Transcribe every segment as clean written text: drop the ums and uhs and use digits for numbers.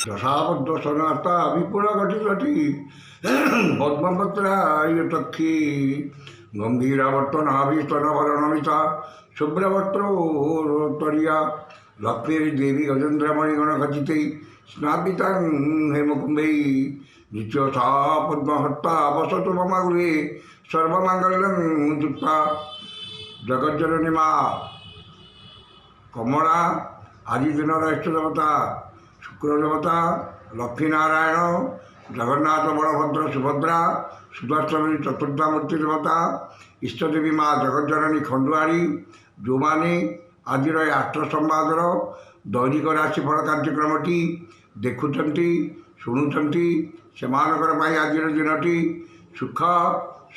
যথাবদ্ধ সনাতা বিপুল ঘটি পদ্মপত্রায়তক্ষী গম্ভীরাবর্তনাভিস্তনভরণমিতা শুভ্রবত্রোত্তরিয়া লক্ষ্মীর্দেবী গজেন্দ্রমণিগণখচিতে স্নাপিতাং হেমকুম্ভৈ নিত্যসা পদ্মহত্তা বসতু মম গৃহে সর্বমঙ্গলং যুক্তা। জগজ্জননী মা কমলা আদি দিনর ইষ্টদেবতা শুক্রদেবতা লক্ষ্মীনারায়ণ জগন্নাথ বলভদ্র সুভদ্রা সুদর্শনী চতুর্ধামূর্তি ଦେବତା ଇଷ୍ଟଦେବୀ ମା ଜଗଜ୍ଜନନୀ ଖଣ୍ଡୁଆରୀ ଯେଉଁମାନେ ଆଜିର ଏ ଆଷ୍ଟ ସମ୍ବାଦର ଦୈନିକ ରାଶିଫଳ କାର୍ଯ୍ୟକ୍ରମଟି ଦେଖୁଛନ୍ତି ଶୁଣୁଛନ୍ତି ସେମାନଙ୍କର ପାଇଁ ଆଜିର ଦିନଟି ସୁଖ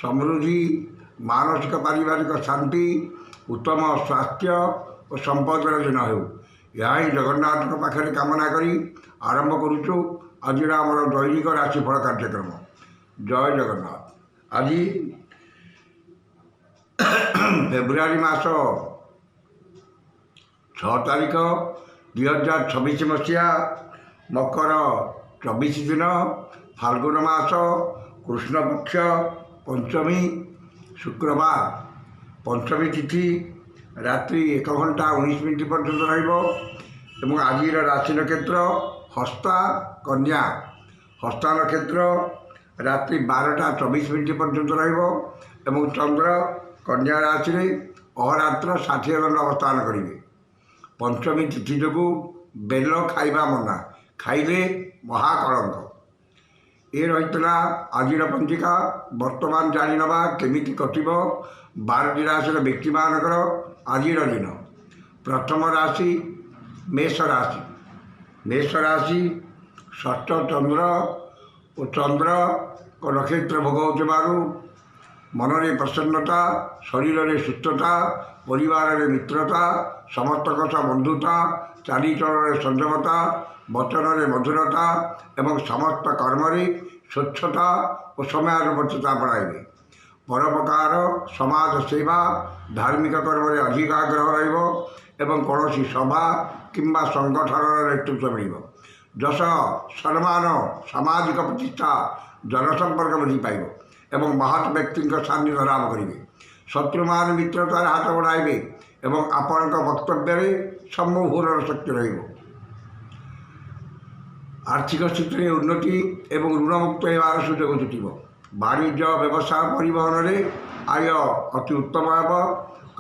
ସମୃଦ୍ଧି ମାନସିକ ପାରିବାରିକ ଶାନ୍ତି ଉତ୍ତମ ସ୍ୱାସ୍ଥ୍ୟ ଓ ସମ୍ପଦର ଦିନ ହେଉ, ଏହା ହିଁ ଜଗନ୍ନାଥଙ୍କ ପାଖରେ କାମନା କରି ଆରମ୍ଭ କରୁଛୁ ଆଜିର ଆମର ଦୈନିକ ରାଶିଫଳ କାର୍ଯ୍ୟକ୍ରମ। ଜୟ ଜଗନ୍ନାଥ। ଆଜି ଫେବୃଆରୀ ମାସ 6 ତାରିଖ 2026 ମସିହା ମକର 24 ଦିନ ଫାଲ୍ଗୁନ ମାସ କୃଷ୍ଣପକ୍ଷ ପଞ୍ଚମୀ ଶୁକ୍ରବାର। ପଞ୍ଚମୀ ତିଥି ରାତ୍ରି 1 ଘଣ୍ଟା 19 ମିନିଟ୍ ପର୍ଯ୍ୟନ୍ତ ରହିବ ଏବଂ ଆଜିର ରାଶି ନକ୍ଷତ୍ର ହସ୍ତା କନ୍ୟା। ହସ୍ତା ନକ୍ଷତ୍ର ରାତ୍ରି 12ଟା 24 ମିନିଟ୍ ପର୍ଯ୍ୟନ୍ତ ରହିବ ଏବଂ ଚନ୍ଦ୍ର କନ୍ୟା ରାଶିରେ ଅହରାତ୍ର 60 ଦଣ୍ଡ ଅବସ୍ଥାନ କରିବେ। ପଞ୍ଚମୀ ତିଥି ଯୋଗୁଁ ବେଲ ଖାଇବା ମନା, ଖାଇଲେ ମହାକଳଙ୍କ। ଏ ରହିଥିଲା ଆଜିର ପଞ୍ଜିକା। ବର୍ତ୍ତମାନ ଜାଣିନେବା କେମିତି କଟିବ 12ଟି ରାଶିର ବ୍ୟକ୍ତିମାନଙ୍କର ଆଜିର ଦିନ। ପ୍ରଥମ ରାଶି ମେଷ ରାଶି। ମେଷ ରାଶି ଷଷ୍ଠ ଚନ୍ଦ୍ର ଓ ଚନ୍ଦ୍ରଙ୍କ ନକ୍ଷତ୍ର ଭୋଗ ହେଉଥିବାରୁ ମନରେ ପ୍ରସନ୍ନତା, ଶରୀରରେ ସୁସ୍ଥତା, ପରିବାରରେ ମିତ୍ରତା, ସମସ୍ତଙ୍କ ସହ ବନ୍ଧୁତା, ଚାଲିଚଳନରେ ସଂଯମତା, ବଚନରେ ମଧୁରତା ଏବଂ ସମସ୍ତ କର୍ମରେ ସ୍ୱଚ୍ଛତା ଓ ସମୟାନୁବର୍ତ୍ତିତା ଆପଣାଇବେ। ପରୋପକାର, ସମାଜ ସେବା, ଧାର୍ମିକ କର୍ମରେ ଅଧିକ ଆଗ୍ରହ ରହିବ ଏବଂ କୌଣସି ସଭା କିମ୍ବା ସଂଗଠନର ନେତୃତ୍ୱ ମିଳିବ। ଯଶ, ସମ୍ମାନ, ସାମାଜିକ ପ୍ରତିଷ୍ଠା, ଜନସମ୍ପର୍କ ବୃଦ୍ଧି ପାଇବ ଏବଂ ମହତ୍ ବ୍ୟକ୍ତିଙ୍କ ସାନ୍ନିଧ୍ୟ ଲାଭ କରିବେ। ଶତ୍ରୁମାନେ ମିତ୍ରତାରେ ହାତ ବଢ଼ାଇବେ ଏବଂ ଆପଣଙ୍କ ବକ୍ତବ୍ୟରେ ସମ୍ମୋହନର ଶକ୍ତି ରହିବ। ଆର୍ଥିକ ସ୍ଥିତିରେ ଉନ୍ନତି ଏବଂ ଋଣମୁକ୍ତ ହେବାର ସୁଯୋଗ ଜୁଟିବ। ବାଣିଜ୍ୟ, ବ୍ୟବସାୟ, ପରିବହନରେ ଆୟ ଅତି ଉତ୍ତମ ହେବ।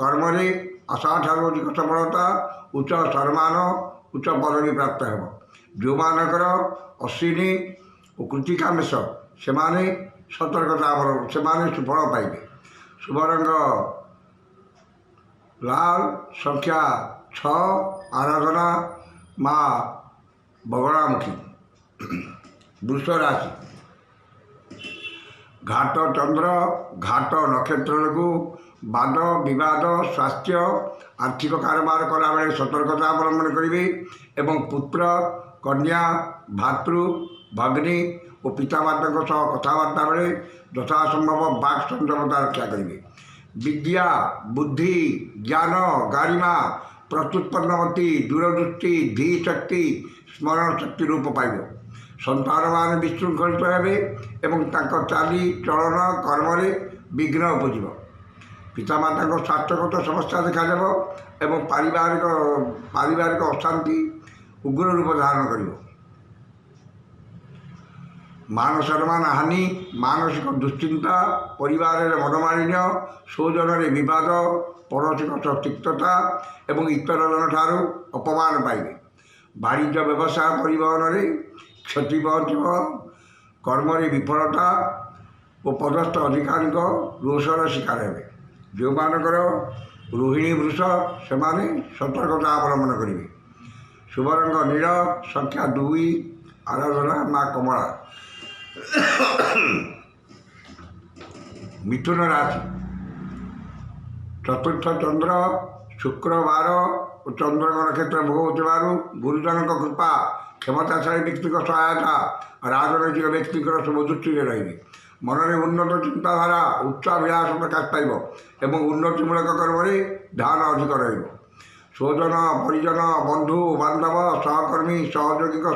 କର୍ମରେ ଆଶାଠାରୁ ଅଧିକ ସଫଳତା, ଉଚ୍ଚ ସମ୍ମାନ, ଉଚ୍ଚ ପଦବୀ ପ୍ରାପ୍ତ ହେବ। ଯେଉଁମାନଙ୍କର ଅଶ୍ୱିନୀ ଓ କୃତ୍ତିକା ମେଷ ସେମାନେ ସତର୍କତା ସେମାନେ ସୁଫଳ ପାଇବେ। ଶୁଭ ରଙ୍ଗ ଲାଲ, ସଂଖ୍ୟା 6, ଆରାଧନା ମା ବଗଳାମୁଖୀ। ବୃଷ ରାଶି ଘାଟ ଚନ୍ଦ୍ର ଘାଟ ନକ୍ଷତ୍ର ଯୋଗୁଁ ବାଦ ବିବାଦ, ସ୍ୱାସ୍ଥ୍ୟ, ଆର୍ଥିକ କାରବାର କଲାବେଳେ ସତର୍କତା ଅବଲମ୍ବନ କରିବେ ଏବଂ ପୁତ୍ର, କନ୍ୟା, ଭାତୃ, ଭଗ୍ନୀ ଓ ପିତାମାତାଙ୍କ ସହ କଥାବାର୍ତ୍ତା ବେଳେ ଯଥାସମ୍ଭବ ବାକ୍ ସଂଯମତା ରକ୍ଷା କରିବେ। ବିଦ୍ୟା, ବୁଦ୍ଧି, ଜ୍ଞାନ, ଗାରିମା, ପ୍ରତ୍ୟୁତ୍ପନ୍ନମତି, ଦୂରଦୃଷ୍ଟି, ଧୀ ଶକ୍ତି, ସ୍ମରଣ ଶକ୍ତି ରୂପ ପାଇବ। ସନ୍ତାନମାନେ ବିଶୃଙ୍ଖଳିତ ହେବେ ଏବଂ ତାଙ୍କ ଚାଲି ଚଳନ କର୍ମରେ ବିଘ୍ନ ଉପୁଜିବ। ପିତାମାତାଙ୍କ ସ୍ୱାସ୍ଥ୍ୟଗତ ସମସ୍ୟା ଦେଖାଦେବ ଏବଂ ପାରିବାରିକ ଅଶାନ୍ତି ଉଗ୍ର ରୂପ ଧାରଣ କରିବ। ମାନ ସମ୍ମାନ ହାନି, ମାନସିକ ଦୁଶ୍ଚିନ୍ତା, ପରିବାରରେ ମନୋମାଳିନ୍ୟ, ସ୍ୱଜନରେ ବିବାଦ, ପଡ଼ୋଶୀଙ୍କ ସହ ତିକ୍ତତା ଏବଂ ଇତରଜନଠାରୁ ଅପମାନ ପାଇବେ। ବାଣିଜ୍ୟ, ବ୍ୟବସାୟ, ପରିବହନରେ କ୍ଷତି ପହଞ୍ଚିବ। କର୍ମରେ ବିଫଳତା ଓ ପଦସ୍ଥ ଅଧିକାରୀଙ୍କ ରୋଷର ଶିକାର ହେବେ। ଯେଉଁମାନଙ୍କର ରୋହିଣୀ ବୃଷ ସେମାନେ ସତର୍କତା ଅବଲମ୍ବନ କରିବେ। ଶୁଭ ରଙ୍ଗ ନୀଳ, ସଂଖ୍ୟା 2, ଆରାଧନା ମା କମଳା। ମିଥୁନ ରାଶି ଚତୁର୍ଥ ଚନ୍ଦ୍ର ଶୁକ୍ରବାର ଓ ଚନ୍ଦ୍ରଙ୍କ ନକ୍ଷତ୍ର ଭୋଗ ହେଉଥିବାରୁ ଗୁରୁଜନଙ୍କ କୃପା, କ୍ଷମତାଶାଳୀ ବ୍ୟକ୍ତିଙ୍କ ସହାୟତା, ରାଜନୈତିକ ବ୍ୟକ୍ତିଙ୍କର ସବୁ ଦୃଷ୍ଟିରେ ରହିବେ। ମନରେ ଉନ୍ନତ ଚିନ୍ତାଧାରା, ଉଚ୍ଚାଭିଳାଷ ପ୍ରକାଶ ପାଇବ ଏବଂ ଉନ୍ନତିମୂଳକ କର୍ମରେ ଧ୍ୟାନ ଅଧିକ ରହିବ। ସ୍ୱଜନ ପରିଜନ ବନ୍ଧୁ ବାନ୍ଧବ ସହକର୍ମୀ ସହଯୋଗୀଙ୍କ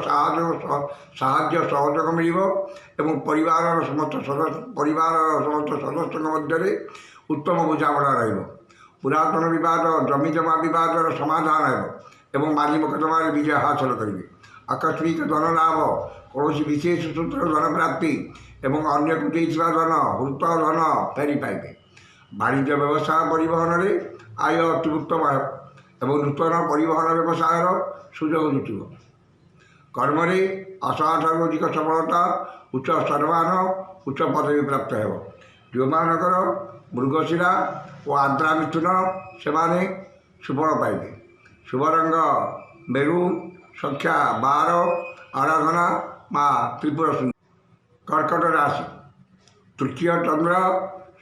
ସାହାଯ୍ୟ ସହଯୋଗ ମିଳିବ ଏବଂ ପରିବାରର ସମସ୍ତ ସଦସ୍ୟଙ୍କ ମଧ୍ୟରେ ଉତ୍ତମ ବୁଝାମଣା ରହିବ। ପୁରାତନ ବିବାଦ ଜମି ଜମା ବିବାଦର ସମାଧାନ ହେବ ଏବଂ ମାଝି ମୋକଦ୍ଦମାରେ ବିଜୟ ହାସଲ କରିବେ। ଆକସ୍ମିକ ଧନ ଲାଭ, କୌଣସି ବିଶେଷ ସୂତ୍ର ଧନ ପ୍ରାପ୍ତି ଏବଂ ଅନ୍ୟକୁ ଦେଇଥିବା ଧନ ହୃତ ଧନ ଫେରି ପାଇବେ। ବାଣିଜ୍ୟ ବ୍ୟବସାୟ ପରିବହନରେ ଆୟ ଅତି ଉତ୍ତମ ହେବ ଏବଂ ନୂତନ ପରିବହନ ବ୍ୟବସାୟର ସୁଯୋଗ ଜୁଟିବ। କର୍ମରେ ଆଶାଠାରୁ ଅଧିକ ସଫଳତା, ଉଚ୍ଚ ସମ୍ମାନ, ଉଚ୍ଚ ପଦବୀ ପ୍ରାପ୍ତ ହେବ। ଯେଉଁମାନଙ୍କର ମୃଗଶିରା ଓ ଆର୍ଦ୍ରା ମିଥୁନ ସେମାନେ ସୁଫଳ ପାଇବେ। ଶୁଭ ରଙ୍ଗ ମେରୁନ୍, ସଂଖ୍ୟା 12, ଆରାଧନା ମା ତ୍ରିପୁର ସୁନ୍ଦରୀ। କର୍କଟ ରାଶି, ତୃତୀୟ ଚନ୍ଦ୍ର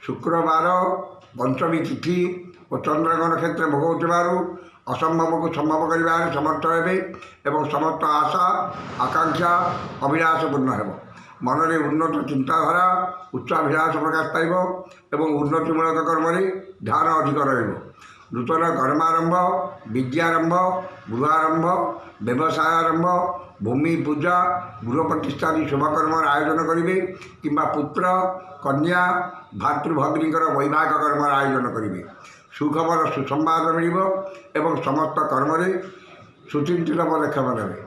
ଶୁକ୍ରବାର ପଞ୍ଚମୀ ତିଥି ଓ ଚନ୍ଦ୍ରଙ୍କ ନକ୍ଷତ୍ର ଭୋଗ ହେଉଥିବାରୁ ଅସମ୍ଭବକୁ ସମ୍ଭବ କରିବାରେ ସମର୍ଥ ହେବେ ଏବଂ ସମସ୍ତ ଆଶା ଆକାଂକ୍ଷା ଅଭିଳାଷ ପୂର୍ଣ୍ଣ ହେବ। ମନରେ ଉନ୍ନତ ଚିନ୍ତାଧାରା, ଉଚ୍ଚାଭିଳାଷ ପ୍ରକାଶ ପାଇବ ଏବଂ ଉନ୍ନତିମୂଳକ କର୍ମରେ ଧ୍ୟାନ ଅଧିକ ରହିବ। ନୂତନ କର୍ମାରମ୍ଭ, ବିଦ୍ୟାରମ୍ଭ, ଗୃହାରମ୍ଭ, ବ୍ୟବସାୟ ଆରମ୍ଭ, ଭୂମି ପୂଜା, ଗୃହ ପ୍ରତିଷ୍ଠା ଆଦି ଶୁଭକର୍ମର ଆୟୋଜନ କରିବେ କିମ୍ବା ପୁତ୍ର କନ୍ୟା ଭାତୃଭଗ୍ନୀଙ୍କର ବୈବାହିକ କର୍ମର ଆୟୋଜନ କରିବେ। ସୁଖବର ସୁସମ୍ବାଦ ମିଳିବ ଏବଂ ସମସ୍ତ କର୍ମରେ ସୁଚିନ୍ତିତ ପଦକ୍ଷେପ ନେବେ।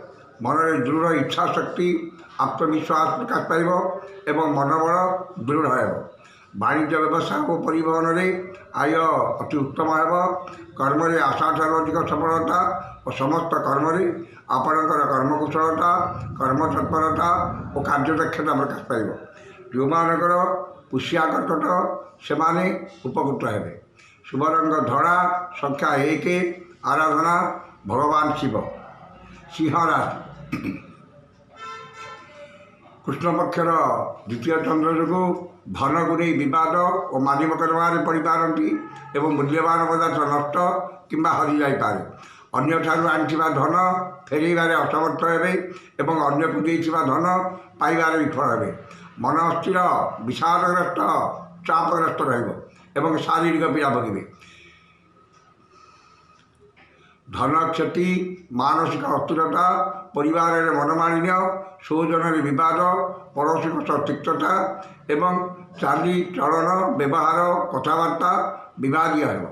ମନରେ ଦୃଢ଼ ଇଚ୍ଛାଶକ୍ତି, ଆତ୍ମବିଶ୍ୱାସ ପ୍ରକାଶ ପାଇବ ଏବଂ ମନୋବଳ ଦୃଢ଼ ହେବ। ବାଣିଜ୍ୟ ବ୍ୟବସାୟ ଓ ପରିବହନରେ ଆୟ ଅତି ଉତ୍ତମ ହେବ। କର୍ମରେ ଆଶାଠାରୁ ଅଧିକ ସଫଳତା ଓ ସମସ୍ତ କର୍ମରେ ଆପଣଙ୍କର କର୍ମକୁଶଳତା, କର୍ମତତ୍ପରତା ଓ କାର୍ଯ୍ୟଦକ୍ଷତା ପ୍ରକାଶ ପାଇବ। ଯେଉଁମାନଙ୍କର ପୁଷ୍ୟା କର୍କଟ ସେମାନେ ଉପକୃତ ହେବେ। ଶୁଭ ରଙ୍ଗ ଧଳା, ସଂଖ୍ୟା 1, ଆରାଧନା ଭଗବାନ ଶିବ। ସିଂହ ରାଶି, କୃଷ୍ଣପକ୍ଷର ଦ୍ୱିତୀୟ ଚନ୍ଦ୍ର ଯୋଗୁଁ ଧନକୁ ନେଇ ବିବାଦ ଓ ମାଝି ମୋକଦ୍ଦମାରେ ପଡ଼ିପାରନ୍ତି ଏବଂ ମୂଲ୍ୟବାନ ପଦାର୍ଥ ନଷ୍ଟ କିମ୍ବା ହଜିଯାଇପାରେ। ଅନ୍ୟଠାରୁ ଆଣିଥିବା ଧନ ଫେରାଇବାରେ ଅସମର୍ଥ ହେବେ ଏବଂ ଅନ୍ୟକୁ ଦେଇଥିବା ଧନ ପାଇବାରେ ବିଫଳ ହେବେ। ମନ ଅସ୍ଥିର, ବିଷାଦଗ୍ରସ୍ତ, ଚାପଗ୍ରସ୍ତ ରହିବ ଏବଂ ଶାରୀରିକ ପୀଡ଼ା ଭୋଗିବେ। ଧନ କ୍ଷତି, ମାନସିକ ଅସ୍ଥିରତା, ପରିବାରରେ ମନମାଳିନ୍ୟ, ସ୍ୱଜନରେ ବିବାଦ, ପଡ଼ୋଶୀଙ୍କ ସହ ତିକ୍ତତା ଏବଂ ଚାଲିଚଳନ, ବ୍ୟବହାର, କଥାବାର୍ତ୍ତା ବିବାଦୀୟ ହେବ।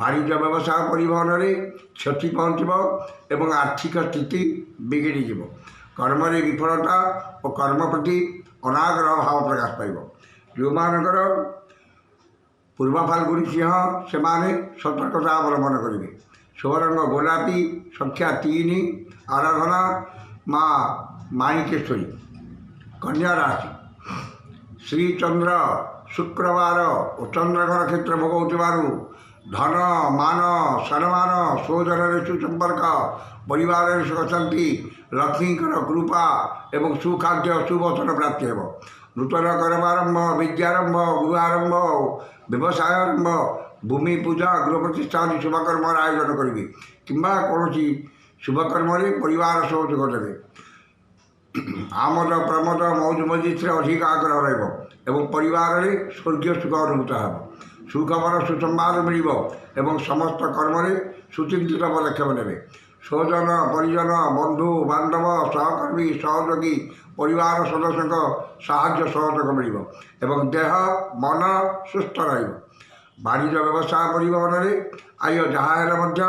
ବାଣିଜ୍ୟ ବ୍ୟବସାୟ ପରିବହନରେ କ୍ଷତି ପହଞ୍ଚିବ ଏବଂ ଆର୍ଥିକ ସ୍ଥିତି ବିଗିଡ଼ିଯିବ। କର୍ମରେ ବିଫଳତା ଓ କର୍ମ ପ୍ରତି ଅନାଗ୍ରହ ଭାବ ପ୍ରକାଶ ପାଇବ। ଯେଉଁମାନଙ୍କର ପୂର୍ବ ଫାଲ୍ଗୁନୀ ସିଂହ ସେମାନେ ସତର୍କତା ଅବଲମ୍ବନ କରିବେ। ଶୁଭ ରଙ୍ଗ ଗୋଲାପୀ, ସଂଖ୍ୟା 3, ଆରାଧନା ମା ମାଣିକେଶ୍ୱରୀ। କନ୍ୟା ରାଶି, ଶ୍ରୀଚନ୍ଦ୍ର ଶୁକ୍ରବାର ଓ ଚନ୍ଦ୍ରଙ୍କ ନକ୍ଷତ୍ର ଭୋଗ ହେଉଥିବାରୁ ଧନ ମାନ ସମ୍ମାନ, ସ୍ୱଜନରେ ସୁସମ୍ପର୍କ, ପରିବାରରେ ସୁଖଶାନ୍ତି, ଲକ୍ଷ୍ମୀଙ୍କର କୃପା ଏବଂ ସୁଖାଦ୍ୟ ସୁବଚନ ପ୍ରାପ୍ତି ହେବ। ନୂତନ କର୍ମାରମ୍ଭ, ବିଦ୍ୟାରମ୍ଭ, ଗୃହାରମ୍ଭ, ବ୍ୟବସାୟ ଆରମ୍ଭ, ଭୂମି ପୂଜା, ଗୃହ ପ୍ରତିଷ୍ଠା ଆଦି ଶୁଭକର୍ମର ଆୟୋଜନ କରିବେ କିମ୍ବା କୌଣସି ଶୁଭକର୍ମରେ ପରିବାର ସହ ଯୋଗ ଦେବେ। ଆମୋଦ ପ୍ରମୋଦ ମୌଜ ମଜିସ୍ରେ ଅଧିକ ଆଗ୍ରହ ରହିବ ଏବଂ ପରିବାରରେ ସ୍ୱର୍ଗୀୟ ସୁଖ ଅନୁଭୂତ ହେବ। ସୁଖବର ସୁସମ୍ବାଦ ମିଳିବ ଏବଂ ସମସ୍ତ କର୍ମରେ ସୁଚିନ୍ତିତ ପଦକ୍ଷେପ ନେବେ। ସ୍ୱଜନ ପରିଜନ ବନ୍ଧୁ ବାନ୍ଧବ ସହକର୍ମୀ ସହଯୋଗୀ ପରିବାର ସଦସ୍ୟଙ୍କ ସାହାଯ୍ୟ ସହଯୋଗ ମିଳିବ ଏବଂ ଦେହ ମନ ସୁସ୍ଥ ରହିବ। ବାଣିଜ୍ୟ ବ୍ୟବସାୟ ପରିବହନରେ ଆୟ ଯାହା ହେଲେ ମଧ୍ୟ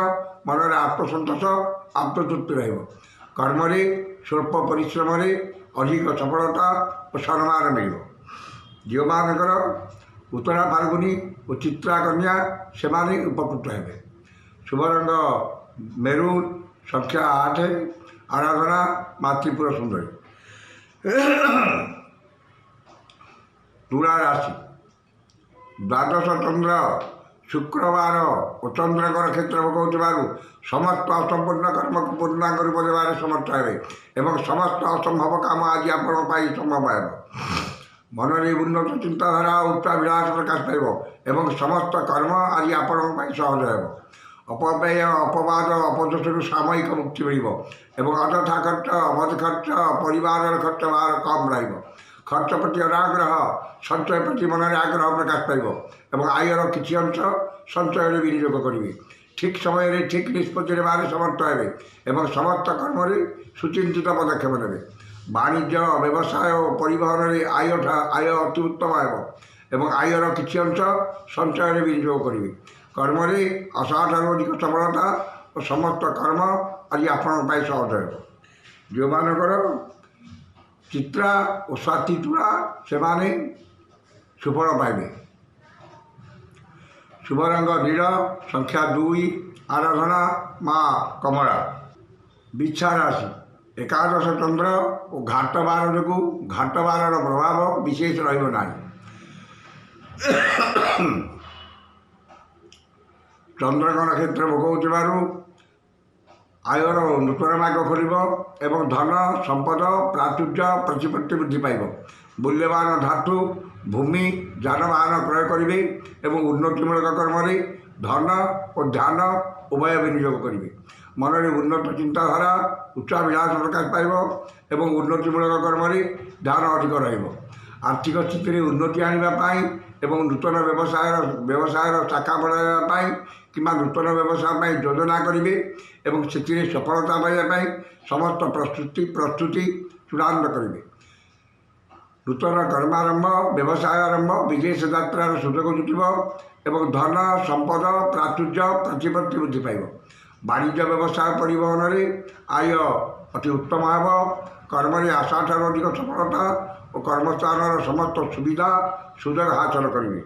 ମନରେ ଆତ୍ମସନ୍ତୋଷ ଆତ୍ମତୃପ୍ତି ରହିବ। କର୍ମରେ ସ୍ୱଳ୍ପ ପରିଶ୍ରମରେ ଅଧିକ ସଫଳତା ଓ ସମ୍ମାନ ମିଳିବ। ଯେଉଁମାନଙ୍କର ଉତ୍ତରା ଫାଲ୍ଗୁନୀ ଓ ଚିତ୍ରା କନ୍ୟା ସେମାନେ ଉପକୃତ ହେବେ। ଶୁଭ ରଙ୍ଗ ମେରୁନ୍, ସଂଖ୍ୟା 8, ଆରାଧନା ମା ତ୍ରିପୁର ସୁନ୍ଦରୀ। ତୁଳା ରାଶି, ଦ୍ୱାଦଶ ଚନ୍ଦ୍ର ଶୁକ୍ରବାର ଓ ଚନ୍ଦ୍ରଙ୍କ ନକ୍ଷତ୍ର ଭୋଗ ହେଉଥିବାରୁ ସମସ୍ତ ଅସମ୍ପୂର୍ଣ୍ଣ କର୍ମକୁ ପୂର୍ଣ୍ଣାଙ୍ଗ ରୂପ ଦେବାରେ ସମର୍ଥ ହେବେ ଏବଂ ସମସ୍ତ ଅସମ୍ଭବ କାମ ଆଜି ଆପଣଙ୍କ ପାଇଁ ସମ୍ଭବ ହେବ। ମନରେ ଉନ୍ନତ ଚିନ୍ତାଧାରା ଓ ଉଚ୍ଚାଭିଳାଷ ପ୍ରକାଶ ପାଇବ ଏବଂ ସମସ୍ତ କର୍ମ ଆଜି ଆପଣଙ୍କ ପାଇଁ ସହଜ ହେବ। ଅପବ୍ୟୟ, ଅପବାଦ, ଅପଦୋଷରୁ ସାମୟିକ ମୁକ୍ତି ମିଳିବ ଏବଂ ଅଯଥା ଖର୍ଚ୍ଚ, ଅବଧ ଖର୍ଚ୍ଚ, ପରିବାରର ଖର୍ଚ୍ଚ ଭାର କମ୍ ରହିବ। ଖର୍ଚ୍ଚ ପ୍ରତି ଅନାଗ୍ରହ, ସଞ୍ଚୟ ପ୍ରତି ମନରେ ଆଗ୍ରହ ପ୍ରକାଶ ପାଇବ ଏବଂ ଆୟର କିଛି ଅଂଶ ସଞ୍ଚୟରେ ବିନିଯୋଗ କରିବେ। ଠିକ୍ ସମୟରେ ଠିକ୍ ନିଷ୍ପତ୍ତି ନେବାରେ ସମର୍ଥ ହେବେ ଏବଂ ସମସ୍ତ କର୍ମରେ ସୁଚିନ୍ତିତ ପଦକ୍ଷେପ ନେବେ। ବାଣିଜ୍ୟ ବ୍ୟବସାୟ ଓ ପରିବହନରେ ଆୟ ଅତି ଉତ୍ତମ ହେବ ଏବଂ ଆୟର କିଛି ଅଂଶ ସଞ୍ଚୟରେ ବିନିଯୋଗ କରିବେ। କର୍ମରେ ଆଶାଠାରୁ ଅଧିକ ସଫଳତା ଓ ସମସ୍ତ କର୍ମ ଆଜି ଆପଣଙ୍କ ପାଇଁ ସହଜ ହେବ। ଯେଉଁମାନଙ୍କର ଚିତ୍ରା ଓ ସ୍ୱାତି ତୁଳା ସେମାନେ ସୁଫଳ ପାଇବେ। शुभ रंग नील, संख्या 2, आराधना माँ कमला। बिच्छा राशि एकादश चंद्र और घाट बार जो घाट बार प्रभाव विशेष रहा। चंद्रक नक्षत्र भोगुवर आयर नूतन मार्ग खोल एवं धन संपद प्राचुर्य प्रतिपत्ति वृद्धि पाइब। मूल्यवान धातु भूमि जानवाहन क्रय करेंगे एवं उन्नतिमूलक कर्म धन और ध्यान उभय विनियोग करेंगे। मन में उन्नत चिंताधारा उच्चाभिलाष प्रकाश पाइब एवं उन्नतिमूलक कर्म ध्यान अधिक आर्थिक स्थिति में उन्नति आने एवं नूतन व्यवसाय शाखा बढ़ाई कि नूतन व्यवसाय योजना करेंगे एवं से सफलता पाइबा समस्त प्रस्तुति चूड़ांत करेंगे। नूतन कर्मारंभ व्यवसाय आरंभ विदेश यात्रार सुजोग जुटिब एवं धन संपद प्राचुर्य प्रतिपत्ति वृद्धि पाइब। वाणिज्य व्यवसाय परिवहन में आय अति उत्तम होब। कर्म आशा ठार अधिक सफलता और कर्मस्थान समस्त सुविधा सुजोग हासिल करेंगे।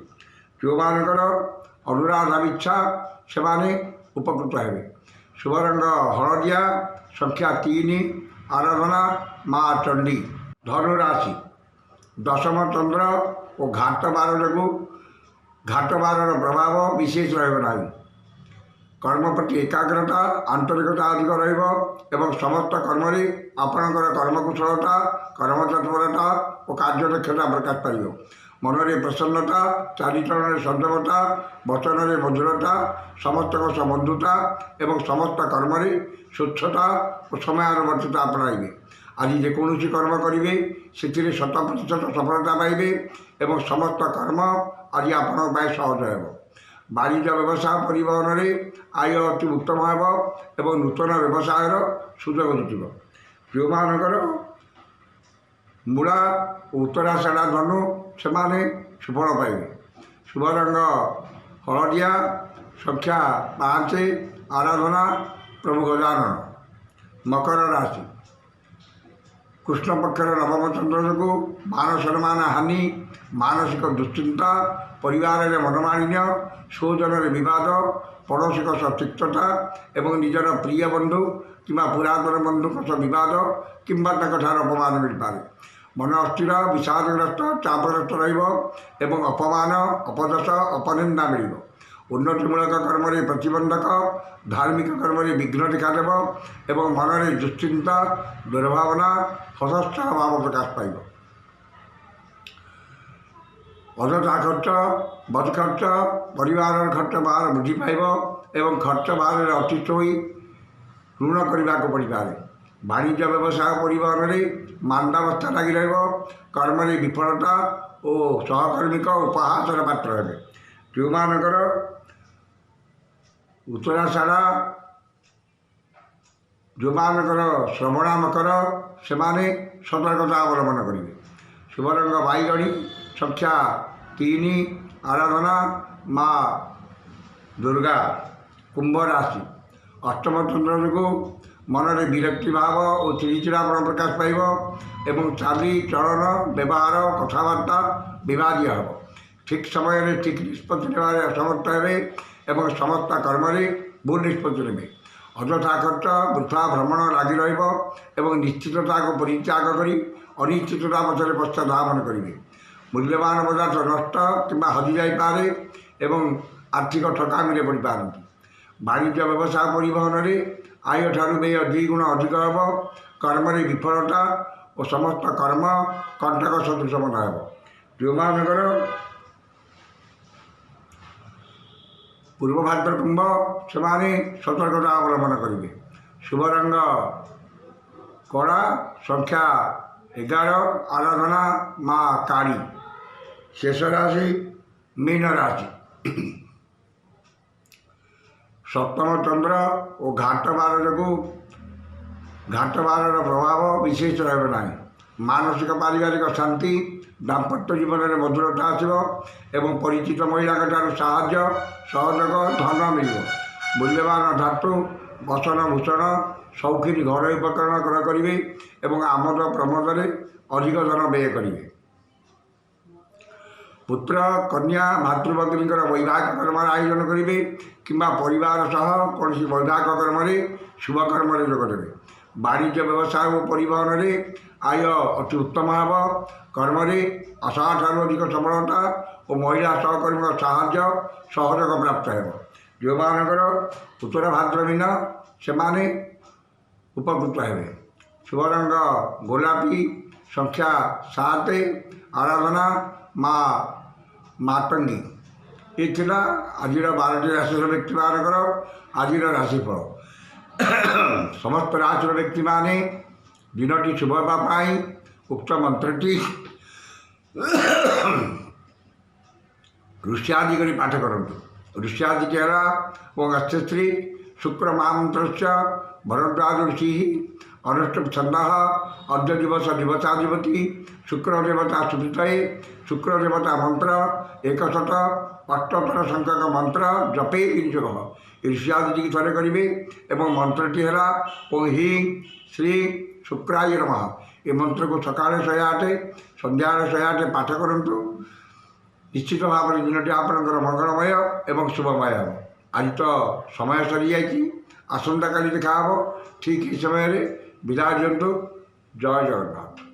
जो मानकर अनुराधा इच्छा से उपकृत हेबे। शुभ रंग हलदिया, संख्या 3, आराधना माँ चंडी। धनुराशि दशम चंद्र और घाट बार जो घाट बार प्रभाव विशेष रहा। कर्म प्रति एकाग्रता आंतरिकता अधिक एवं समस्त कर्म आपणकर कर्मकुशलता कर्मतत्परता और कार्यदक्षता प्रकाश पाइब। मन में प्रसन्नता चारिचरण संयमता वचन में मधुरता समस्त बंधुता एवं समस्त कर्म स्वच्छता और समयानुवर्तिता अपनाइबे। आज जेकोसी कर्म करेंगे से 100% सफलता पाइबे एवं समस्त कर्म आज आपण सहज हो। वाणिज्य व्यवसाय परिवहन में आय अति उत्तम हो एवं नूतन व्यवसाय सुजोग जुटिब। जो मानकर मूला उत्तराषाढ़ा धनु से सुफल पाइबे। शुभ रंग हलदिया, संख्या 5, आराधना प्रभु गजानन। मकर राशि कृष्ण पक्षर नवम चंद्र जो मान सम्मान हानि मानसिक दुश्चिंता परिवार में मनमालिन्य स्वजन विवाद पड़ोशी सह तिक्तता एवं निजर प्रिय बंधु कि पुरातन बंधु सह विवाद कि अपमान मिल पाए। मन अस्थिर विषादग्रस्त चापग्रस्त एवं अपमान अपदश अपनिंदा मिल। उन्नतिमूलक कर्म प्रतिबंधक धार्मिक कर्म विघ्न देखादेव एवं मन में दुश्चिंता दुर्भावना हतोत्साह भाव प्रकाश पाइब। अजथा खर्च बद खर्च परिवार खर्च बाहर वृद्धि पाइब एवं खर्च बाहर अतिष्ठ हो ऋण करने को पड़ पाए। वाणिज्य व्यवसाय परिवहन में मांदावस्था लगी कर्म विफलता और सहकर्मी उपहासर पात्र हे। जो मानकर उत्तराषाढ़ा जो मानकर श्रवणा मकर से सतर्कता अवलंबन करेंगे। शुभ रंग बैगणी, संख्या 3, आराधना माँ दुर्गा। कुंभ राशि अष्टम चंद्र जो मन में विरक्ति भाव और चिड़चिड़ापन प्रकाश पाइब एवं चाली चलन व्यवहार कथबार्ता विवादीय हो। ठीक समय ठीक निष्पत्ति ने असमर्थ हे एवं समस्त कर्म भूल निष्पत्ति ने। अजथा खर्च वृथा भ्रमण लगी एवं निश्चितता को परित्याग कर अनिश्चितता पछरे पश्चाधावन करेंगे। मूल्यवान पदार्थ नष्ट कि हजि जापे एवं आर्थिक ठकामी पड़ पारती। वाणिज्य व्यवसाय परिवहन में आय ठारू व्यय 2 गुण अधिक हो। कर्म विफलता और समस्त कर्म कंटक सदृश मन हो। जो मानकर पूर्व भाद्र कुंभ से सतर्कता अवलंबन करेंगे। शुभ रंग कड़ा, संख्या 11, आराधना माँ काली। शेष राशि मीन राशि ସପ୍ତମ ଚନ୍ଦ୍ର ଓ ଘାଟ ବାର ଯୋଗୁଁ ଘାଟ ବାରର ପ୍ରଭାବ ବିଶେଷ ରହିବ ନାହିଁ। ମାନସିକ ପାରିବାରିକ ଶାନ୍ତି, ଦାମ୍ପତ୍ୟ ଜୀବନରେ ମଧୁରତା ଆସିବ ଏବଂ ପରିଚିତ ମହିଳାଙ୍କ ଠାରୁ ସାହାଯ୍ୟ ସହଯୋଗ ଧନ ମିଳିବ। ମୂଲ୍ୟବାନ ଧାତୁ ବସନ ଭୂଷଣ ସୌଖିନୀ ଘରୋଇ ଉପକରଣ କ୍ରୟ କରିବେ ଏବଂ ଆମୋଦ ପ୍ରମୋଦରେ ଅଧିକ ଧନ ବ୍ୟୟ କରିବେ। ପୁତ୍ର କନ୍ୟା ଭାତୃଭଗ୍ନୀଙ୍କର ବୈବାହିକ କର୍ମର ଆୟୋଜନ କରିବେ କିମ୍ବା ପରିବାର ସହ କୌଣସି ବୈବାହିକ କର୍ମରେ ଶୁଭ କର୍ମରେ ଯୋଗ ଦେବେ। ବାଣିଜ୍ୟ ବ୍ୟବସାୟ ଓ ପରିବହନରେ ଆୟ ଅତି ଉତ୍ତମ ହେବ। କର୍ମରେ ଆଶାଠାରୁ ଅଧିକ ସଫଳତା ଓ ମହିଳା ସହକର୍ମୀଙ୍କ ସାହାଯ୍ୟ ସହଯୋଗ ପ୍ରାପ୍ତ ହେବ। ଯେଉଁମାନଙ୍କର ଉତ୍ତର ଭାଦ୍ରବୀନ ସେମାନେ ଉପକୃତ ହେବେ। ଶୁଭ ରଙ୍ଗ ଗୋଲାପୀ, ସଂଖ୍ୟା 7, ଆରାଧନା ମା ମାତଙ୍ଗୀ। ଏ ଥିଲା ଆଜିର 12ଟି ରାଶିର ବ୍ୟକ୍ତିମାନଙ୍କର ଆଜିର ରାଶିଫଳ। ସମସ୍ତ ରାଶିର ବ୍ୟକ୍ତିମାନେ ଦିନଟି ଶୁଭ ହେବା ପାଇଁ ଉକ୍ତ ମନ୍ତ୍ରଟି ଋଷ୍ୟାଦି କରି ପାଠ କରନ୍ତୁ। ଋଷ୍ୟାଦି ହେଲା ଓଁ ଅସ୍ୟଶ୍ରୀ ଶୁକ୍ର ମହାମନ୍ତ୍ରସ୍ୟ ଭରଦ୍ୱାଜ ଋଷି ଅନୁଷ୍ଠୁପ ଛନ୍ଦଃ ଅଦ୍ୟ ଦିବସ ଦିବସାଧିପତି ଶୁକ୍ର ଦେବତା ସୁବିତୟେ। ଶୁକ୍ର ଦେବତା ମନ୍ତ୍ର 178 ସଂଖ୍ୟକ ମନ୍ତ୍ର ଜପେ 300। ଋଷ୍ୟାଦିଟିକି ଥରେ କରିବେ ଏବଂ ମନ୍ତ୍ରଟି ହେଲା ଓଁ ହିଂ ଶ୍ରୀ ଶୁକ୍ରାୟ ନମଃ। ଏ ମନ୍ତ୍ରକୁ ସକାଳେ 108 ସନ୍ଧ୍ୟାବେଳେ 108 ପାଠ କରନ୍ତୁ। ନିଶ୍ଚିତ ଭାବରେ ଦିନଟି ଆପଣଙ୍କର ମଙ୍ଗଳମୟ ଏବଂ ଶୁଭମୟ ହେବ। ଆଜି ତ ସମୟ ସରିଯାଇଛି, ଆସନ୍ତାକାଲି ଦେଖା ହେବ ଠିକ୍ ଏହି ସମୟରେ। ବିଦାୟ ଦିଅନ୍ତୁ। ଜୟ ଜଗନ୍ନାଥ।